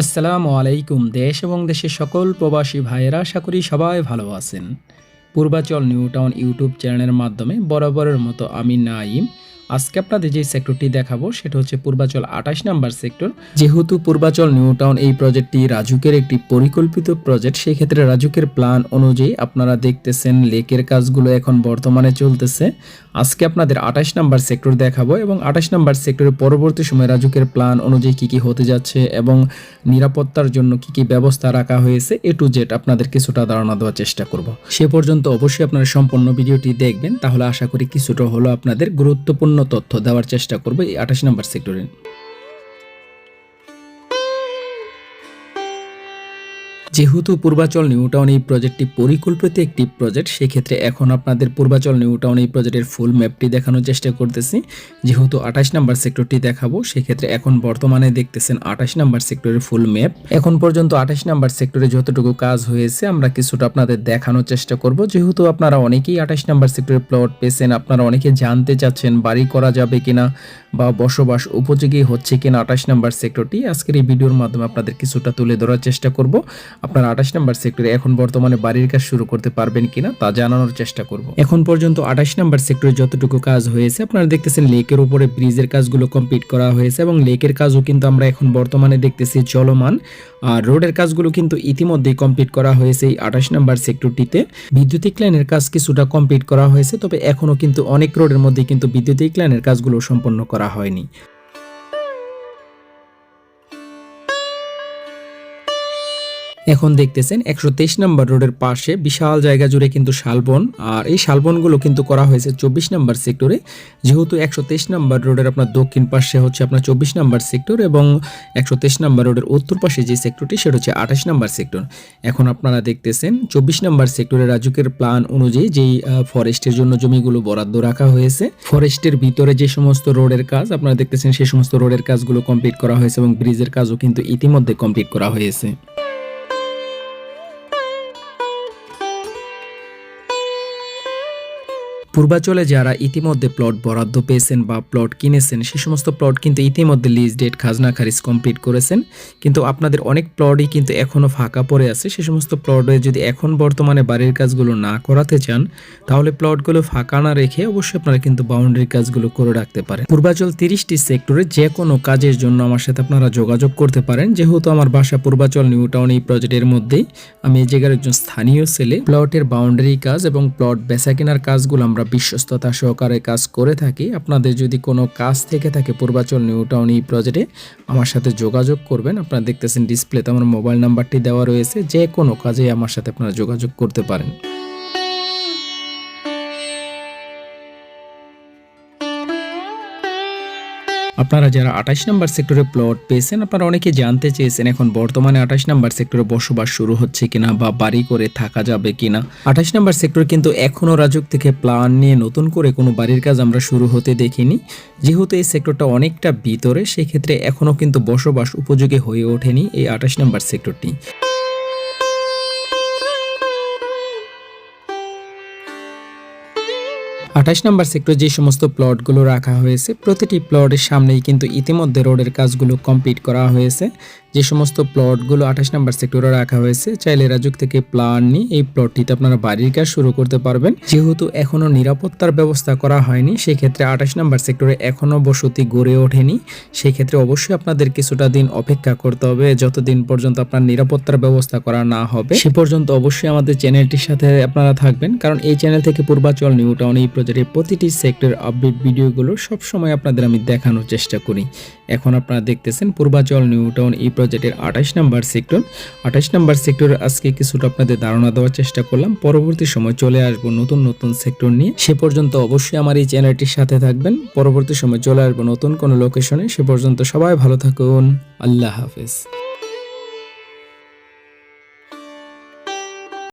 আসসালামু আলাইকুম। দেশ এবং দেশের সকল প্রবাসী ভাইয়েরা আশা করি সবাই ভালো আছেন। পূর্বাচল নিউ টাউন ইউটিউব চ্যানেলের মাধ্যমে বরাবরের মতো আমি নাইম আজকে আপনাদের যে সেক্টরটি দেখাবো সেটা হচ্ছে পূর্বাচল 28 নাম্বার সেক্টর। যেহেতু পূর্বাচল নিউ টাউন এই প্রজেক্টটি রাজুকের একটি পরিকল্পিত প্রজেক্ট, সেই ক্ষেত্রে রাজুকের প্ল্যান অনুযায়ী আপনারা দেখতেছেন লেকের কাজগুলো এখন বর্তমানে চলতেছে। আজকে আপনাদের 28 নাম্বার সেক্টর দেখাবো এবং 28 নাম্বার সেক্টরের পরবর্তী সময় রাজুকের প্ল্যান অনুযায়ী কি কি হতে যাচ্ছে এবং নিরাপত্তার জন্য কি কি ব্যবস্থা রাখা হয়েছে এ টু জেড আপনাদের কিছুটা ধারণা দেওয়ার চেষ্টা করব। সে পর্যন্ত অবশ্যই আপনারা সম্পূর্ণ ভিডিওটি দেখবেন, তাহলে আশা করি কিছুটা হলো আপনাদের গুরুত্বপূর্ণ তথ্য দেওয়ার চেষ্টা করব এই 28 নাম্বার সেক্টরে। যেহেতু পূর্বাচল নিউ টাউন এই প্রজেক্টটি পরিকল্পিত একটি প্রজেক্ট, সেক্ষেত্রে এখন আপনাদের পূর্বাচল নিউ টাউন এই প্রজেক্টের ফুল ম্যাপটি দেখানোর চেষ্টা করতেছি। যেহেতু 28 নাম্বার সেক্টরটি দেখাবো, সেক্ষেত্রে এখন বর্তমানে দেখতেছেন 28 নাম্বার সেক্টরের ফুল ম্যাপ। এখন পর্যন্ত 28 নাম্বার সেক্টরে যতটুকু কাজ হয়েছে আমরা কিছুটা আপনাদের দেখানোর চেষ্টা করব। যেহেতু আপনারা অনেকেই 28 নাম্বার সেক্টরের প্লট পেয়েছেন, আপনারা অনেকে জানতে চাচ্ছেন বাড়ি করা যাবে কিনা বা বসবাস উপযোগী হচ্ছে কিনা 28 নাম্বার সেক্টরটি, আজকের এই ভিডিওর মাধ্যমে আপনাদের কিছুটা তুলে ধরার চেষ্টা করব। আপনারা 28 নাম্বার সেক্টরে এখন বর্তমানে বাড়ির কাজ শুরু করতে পারবেন কিনা তা জানানোর চেষ্টা করব। এখন পর্যন্ত 28 নাম্বার সেক্টরে যতটুকু কাজ হয়েছে আপনারা দেখতেছেন লেকের উপরে ব্রিজের কাজগুলো কমপ্লিট করা হয়েছে এবং লেকের কাজও কিন্তু আমরা এখন বর্তমানে দেখতেছি চলমান। আর রোডের কাজগুলো কিন্তু ইতিমধ্যেই কমপ্লিট করা হয়েছে এই 28 নাম্বার সেক্টরটিতে। বিদ্যুতিক লাইনের কাজ কিছুটা কমপ্লিট করা হয়েছে, তবে এখনো কিন্তু অনেক রোডের মধ্যে কিন্তু বিদ্যুতিক লাইনের কাজগুলো সম্পন্ন করা হয়নি। এখন দেখতেছেন 123 নম্বর রোডের পাশে বিশাল জায়গা জুড়ে কিন্তু শালবন, আর এই শালবনগুলো কিন্তু করা হয়েছে 24 নম্বর সেক্টরে। যেহেতু 123 নম্বর রোডের আপনার দক্ষিণ পাশে হচ্ছে আপনার 24 নম্বর সেক্টর এবং 123 নম্বর রোডের উত্তর পাশে যে সেক্টরটি সেটা হচ্ছে 28 নম্বর সেক্টর। এখন আপনারা দেখতেছেন 24 নম্বর সেক্টরে রাজুকের প্ল্যান অনুযায়ী যেই ফরেস্টের জন্য জমিগুলো বরাদ্দ রাখা হয়েছে, ফরেস্টের ভিতরে যে সমস্ত রোডের কাজ আপনারা দেখতেছেন সেই সমস্ত রোডের কাজগুলো কমপ্লিট করা হয়েছে এবং ব্রিজের কাজও কিন্তু ইতিমধ্যে কমপ্লিট করা হয়েছে। পূর্বাচলে যারা ইতিমধ্যে প্লট বরাদ্দ পেয়েছেন বা প্লট কিনেছেন সে সমস্ত প্লট কিন্তু ইতিমধ্যে লিজ ডেট খাজনা খারিজ কমপ্লিট করেছেন, কিন্তু আপনাদের অনেক প্লটই কিন্তু এখনও ফাঁকা পড়ে আছে। সে সমস্ত প্লটে যদি এখন বর্তমানে বাড়ির কাজগুলো না করাতে চান তাহলে প্লটগুলো ফাঁকা না রেখে অবশ্যই আপনারা কিন্তু বাউন্ডারি কাজগুলো করে রাখতে পারেন। পূর্বাচল 30টি সেক্টরে যে কোনো কাজের জন্য আমার সাথে আপনারা যোগাযোগ করতে পারেন। যেহেতু আমার বাসা পূর্বাচল নিউ টাউন এই প্রজেক্টের মধ্যেই, আমি এই জায়গার একজন স্থানীয় ছেলে। প্লটের বাউন্ডারি কাজ এবং প্লট বেচা কেনার কাজগুলো আমরা বিশ্বস্ততা সহকারে কাজ করে থাকি। আপনাদের যদি কোনো কাজ থেকে থাকে পূর্বাচল নিউ টাউন এই প্রজেক্টে আমার সাথে যোগাযোগ করবেন। আপনারা দেখতেছেন ডিসপ্লেতে আমার মোবাইল নাম্বারটি দেওয়া রয়েছে, যে কোনো কাজে আমার সাথে আপনারা যোগাযোগ করতে পারেন। আপনারা যারা 28 নাম্বার সেক্টরে প্লট পেয়েছেন আপনারা অনেকে জানতে চেয়েছেন এখন বর্তমানে 28 নাম্বার সেক্টরে বসবাস শুরু হচ্ছে কিনা বা বাড়ি করে থাকা যাবে কিনা। 28 নাম্বার সেক্টর কিন্তু এখনো রাজুক থেকে প্ল্যান নিয়ে নতুন করে কোনো বাড়ির কাজ আমরা শুরু হতে দেখিনি। যেহেতু এই সেক্টরটা অনেকটা ভিতরে, সেক্ষেত্রে এখনো কিন্তু বসবাস উপযোগী হয়ে ওঠেনি এই 28 নাম্বার সেক্টরটি। 28 নাম্বার সেক্টরে যে সমস্ত প্লটগুলো রাখা হয়েছে প্রতিটি প্লটের সামনেই কিন্তু ইতিমধ্যে রোডের কাজগুলো কমপ্লিট করা হয়েছে। যে সমস্ত প্লটগুলো 28 নাম্বার সেক্টরে রাখা হয়েছে চাইলে রাজুক থেকে প্ল্যান নিয়ে এই প্লটটিতে আপনারা বাড়ির কাজ শুরু করতে পারবেন। যেহেতু এখনো নিরাপত্তার ব্যবস্থা করা হয়নি, সেক্ষেত্রে 28 নাম্বার সেক্টরে এখনো বসতি গড়ে ওঠেনি। সেক্ষেত্রে অবশ্যই আপনাদের কিছুটা দিন অপেক্ষা করতে হবে, যতদিন পর্যন্ত আপনার নিরাপত্তার ব্যবস্থা করা না হবে সে পর্যন্ত অবশ্যই আমাদের চ্যানেলটির সাথে আপনারা থাকবেন, কারণ এই চ্যানেল থেকে পূর্বাচল নিউ টাউন এই প্রজেক্টের প্রতিটি সেক্টর আপডেট ভিডিওগুলো সবসময় আপনাদের আমি দেখানোর চেষ্টা করি। এখন আপনারা দেখতেছেন পূর্বাচল নিউ টাউন এই প্রজেক্টের 28 নাম্বার সেক্টর। 28 নাম্বার সেক্টরে আজকে কিছুটা আপনাদের ধারণা দেওয়ার চেষ্টা করলাম। পরবর্তী সময় চলে আসবো নতুন নতুন সেক্টর নিয়ে, সে পর্যন্ত অবশ্যই আমার এই চ্যানেলটির সাথে থাকবেন। পরবর্তী সময় চলে আসবো নতুন কোনো লোকেশনে, সে পর্যন্ত সবাই ভালো থাকুন। আল্লাহ হাফেজ।